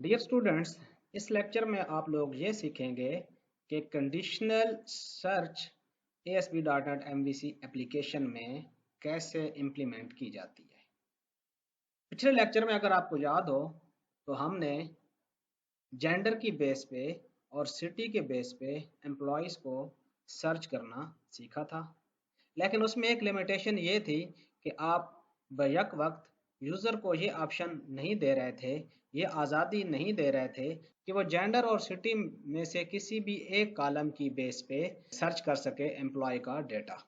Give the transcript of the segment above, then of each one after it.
Dear students, इस lecture में आप लोग ये सीखेंगे कि conditional search ASP.NET MVC application में कैसे इम्प्लीमेंट की जाती है। पिछले लेक्चर में अगर आपको याद हो तो हमने जेंडर की बेस पे और सिटी के बेस पे एम्प्लॉयज़ को सर्च करना सीखा था, लेकिन उसमें एक लिमिटेशन ये थी कि आप बैक वक्त यूज़र को ये ऑप्शन नहीं दे रहे थे, ये आज़ादी नहीं दे रहे थे कि वो जेंडर और सिटी में से किसी भी एक कॉलम की बेस पे सर्च कर सके एम्प्लॉय का डेटा।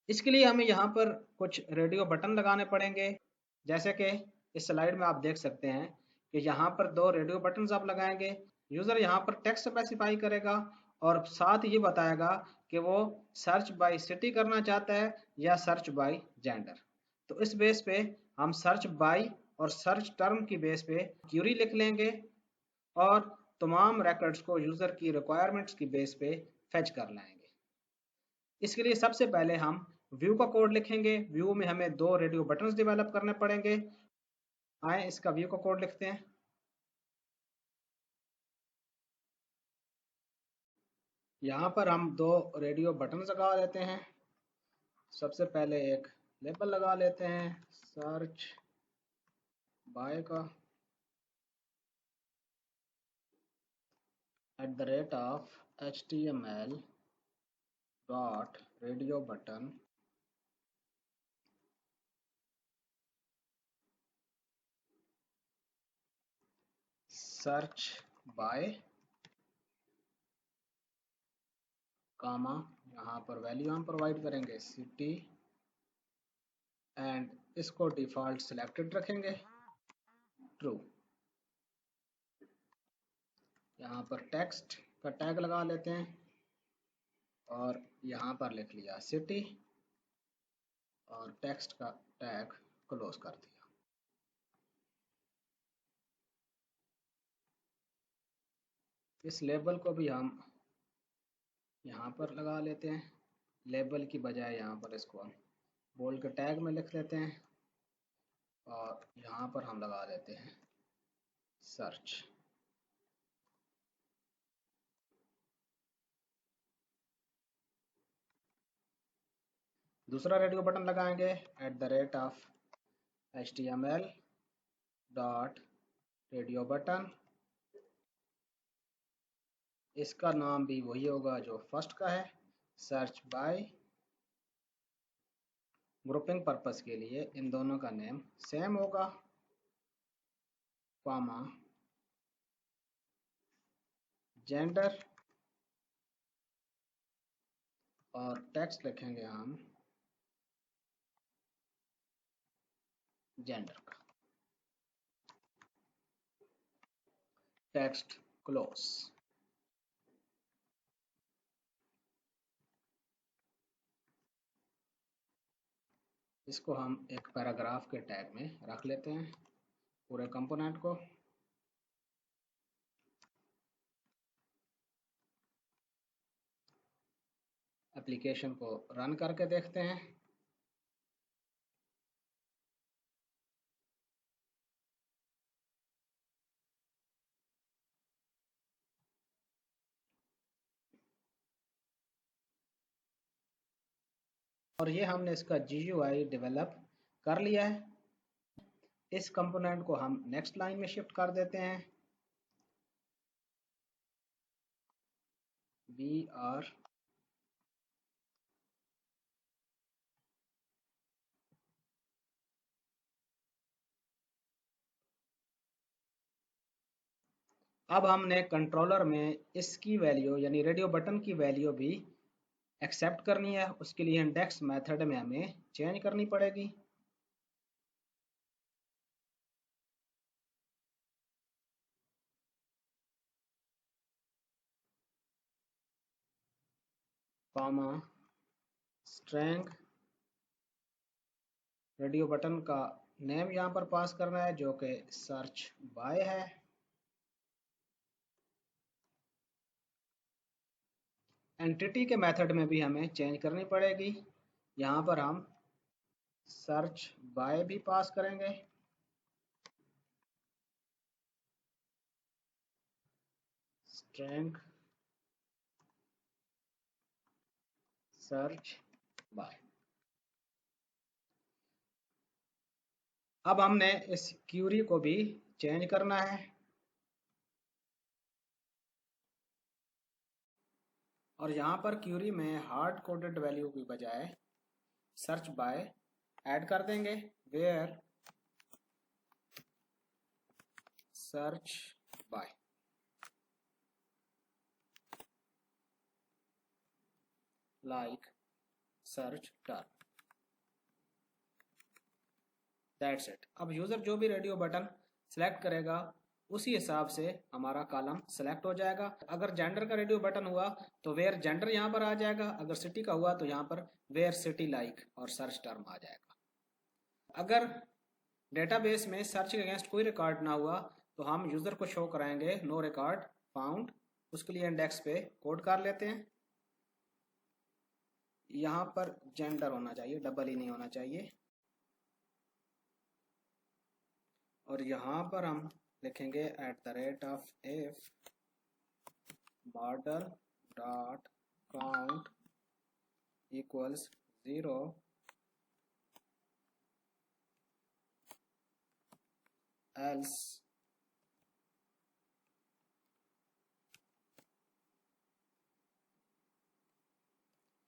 इसके लिए हमें यहाँ पर कुछ रेडियो बटन लगाने पड़ेंगे, जैसे कि इस स्लाइड में आप देख सकते हैं कि यहाँ पर 2 रेडियो बटन्स आप लगाएंगे। यूज़र यहाँ पर टेक्स्ट स्पेसिफाई करेगा और साथ ये बताएगा कि वो सर्च बाय सिटी करना चाहता है या सर्च बाय जेंडर। तो इस बेस पे हम सर्च बाय और सर्च टर्म की बेस पे क्यूरी लिख लेंगे और तमाम रिकॉर्ड्स को यूज़र की रिक्वायरमेंट्स की बेस पे फेच कर लाएंगे। इसके लिए सबसे पहले हम व्यू का कोड लिखेंगे। व्यू में हमें 2 रेडियो बटन्स डेवलप करने पड़ेंगे। आए इसका व्यू का कोड लिखते हैं। यहाँ पर हम 2 रेडियो बटन्स लगा लेते हैं। सबसे पहले एक लेबल लगा लेते हैं सर्च बाय का @HTML dot radio button search by comma, यहाँ पर वैल्यू हम प्रोवाइड करेंगे सिटी एंड इसको डिफॉल्ट सिलेक्टेड रखेंगे ट्रू। यहाँ पर टेक्स्ट का टैग लगा लेते हैं और यहाँ पर लिख लिया सिटी और टेक्स्ट का टैग क्लोज कर दिया। इस लेबल को भी हम यहाँ पर लगा लेते हैं। लेबल की बजाय यहाँ पर इसको हम बोल्ड के टैग में लिख लेते हैं और यहाँ पर हम लगा देते हैं सर्च। दूसरा रेडियो बटन लगाएंगे @HTML डॉट रेडियो बटन। इसका नाम भी वही होगा जो फर्स्ट का है, सर्च बाय। ग्रुपिंग पर्पस के लिए इन दोनों का नेम सेम होगा, कॉमा जेंडर और टेक्स्ट लिखेंगे हम जेंडर का, टेक्स्ट क्लोज। इसको हम एक पैराग्राफ के टैग में रख लेते हैं पूरे कंपोनेंट को। एप्लीकेशन को रन करके देखते हैं। और ये हमने इसका GUI डेवलप कर लिया है। इस कंपोनेंट को हम नेक्स्ट लाइन में शिफ्ट कर देते हैं। BR अब हमने कंट्रोलर में इसकी वैल्यू यानी रेडियो बटन की वैल्यू भी एक्सेप्ट करनी है। उसके लिए इंडेक्स मेथड में हमें चेंज करनी पड़ेगी। कॉमा स्ट्रिंग रेडियो बटन का नेम यहाँ पर पास करना है जो कि सर्च बाय है। एंटिटी के मेथड में भी हमें चेंज करनी पड़ेगी। यहाँ पर हम सर्च बाय भी पास करेंगे। String search by. अब हमने इस क्यूरी को भी चेंज करना है, और यहाँ पर क्यूरी में हार्ड कोडेड वैल्यू की बजाय सर्च बाय ऐड कर देंगे, where search by. Like search term, that's it. अब यूजर जो भी रेडियो बटन सेलेक्ट करेगा उसी हिसाब से हमारा कॉलम सेलेक्ट हो जाएगा। अगर जेंडर का रेडियो बटन हुआ तो वेयर जेंडर यहाँ पर आ जाएगा, अगर सिटी का हुआ तो यहाँ पर वेयर सिटी लाइक और सर्च टर्म आ जाएगा। अगर डेटाबेस में सर्च के अगेंस्ट कोई रिकॉर्ड ना हुआ तो हम यूजर को शो कराएंगे नो रिकॉर्ड फाउंड। उसके लिए इंडेक्स पे कोड कर लेते हैं, यहाँ पर जेंडर होना चाहिए, डबल ही नहीं होना चाहिए, और यहाँ पर हम लिखेंगे @if model dot count equals 0 else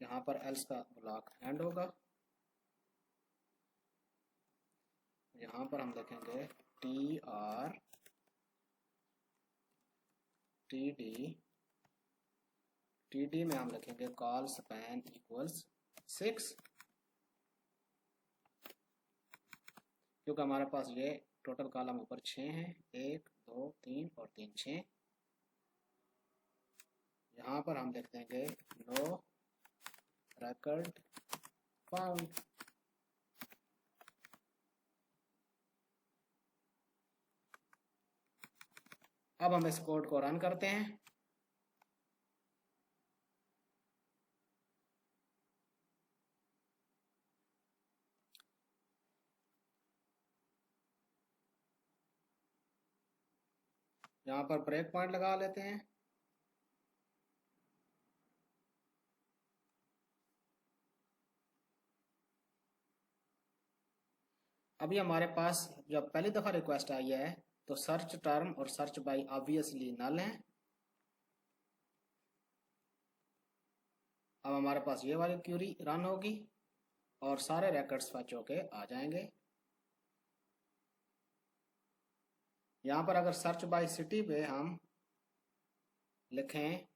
यहाँ पर एल्स का ब्लॉक एंड होगा। यहाँ पर हम लिखेंगे td में हम लिखेंगे कॉल स्पैन इक्वल्स 6, क्योंकि हमारे पास ये टोटल कॉलम ऊपर 6 हैं, 1 2 3 और 3 6। यहाँ पर हम लिख देंगे नो रिकॉर्ड फाउंड। अब हम इस कोड को रन करते हैं। यहाँ पर ब्रेक पॉइंट लगा लेते हैं। अभी हमारे पास जब पहली दफा रिक्वेस्ट आई है तो सर्च टर्म और सर्च बाय ऑब्वियसली नल है। अब हमारे पास ये वाली क्यूरी रन होगी और सारे रिकॉर्ड्स फैच होके आ जाएंगे। यहाँ पर अगर सर्च बाय सिटी पे हम लिखें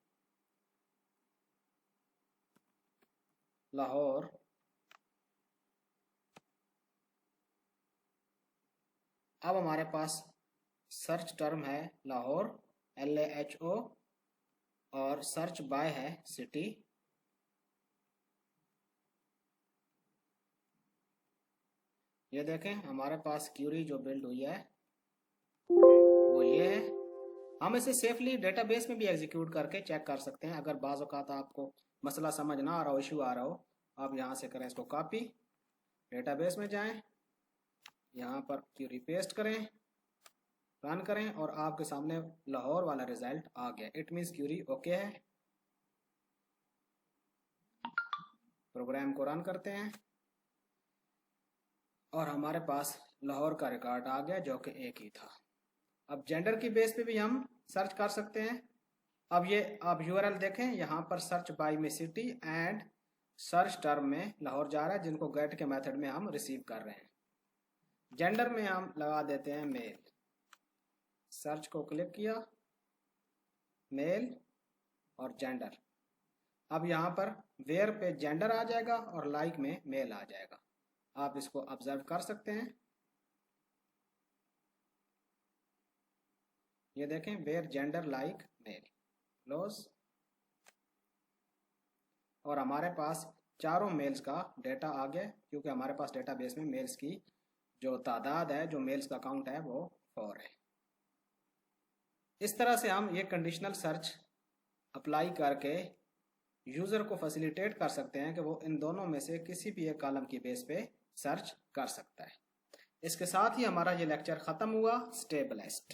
लाहौर, अब हमारे पास सर्च टर्म है लाहौर LAHO और सर्च बाय है सिटी। ये देखें हमारे पास क्यूरी जो बिल्ड हुई है वो ये है। हम इसे सेफली डेटाबेस में भी एग्जीक्यूट करके चेक कर सकते हैं। अगर बाज़ औक़ात आपको मसला समझ ना आ रहा हो, इशू आ रहा हो, आप यहाँ से करें इसको कॉपी, डेटाबेस में जाएं, यहाँ पर क्यूरी पेस्ट करें, रन करें और आपके सामने लाहौर वाला रिजल्ट आ गया। इट मीन्स क्यूरी ओके है। प्रोग्राम को रन करते हैं और हमारे पास लाहौर का रिकॉर्ड आ गया जो कि एक ही था। अब जेंडर की बेस पे भी हम सर्च कर सकते हैं। अब ये आप URL देखें, यहाँ पर सर्च बाय में सिटी एंड सर्च टर्म में लाहौर जा रहा है, जिनको गेट के मेथड में हम रिसीव कर रहे हैं। जेंडर में हम लगा देते हैं मेल, सर्च को क्लिक किया, मेल और जेंडर। अब यहाँ पर वेयर पे जेंडर आ जाएगा और लाइक में मेल आ जाएगा। आप इसको ऑब्जर्व कर सकते हैं। ये देखें where gender like male, close, और हमारे पास चारों मेल्स का डेटा आ गया, क्योंकि हमारे पास डेटाबेस में मेल्स की जो तादाद है, जो मेल्स का काउंट है वो 4 है। इस तरह से हम ये कंडीशनल सर्च अप्लाई करके यूज़र को फैसिलिटेट कर सकते हैं कि वो इन दोनों में से किसी भी एक कॉलम की बेस पे सर्च कर सकता है। इसके साथ ही हमारा ये लेक्चर ख़त्म हुआ। Stay blessed.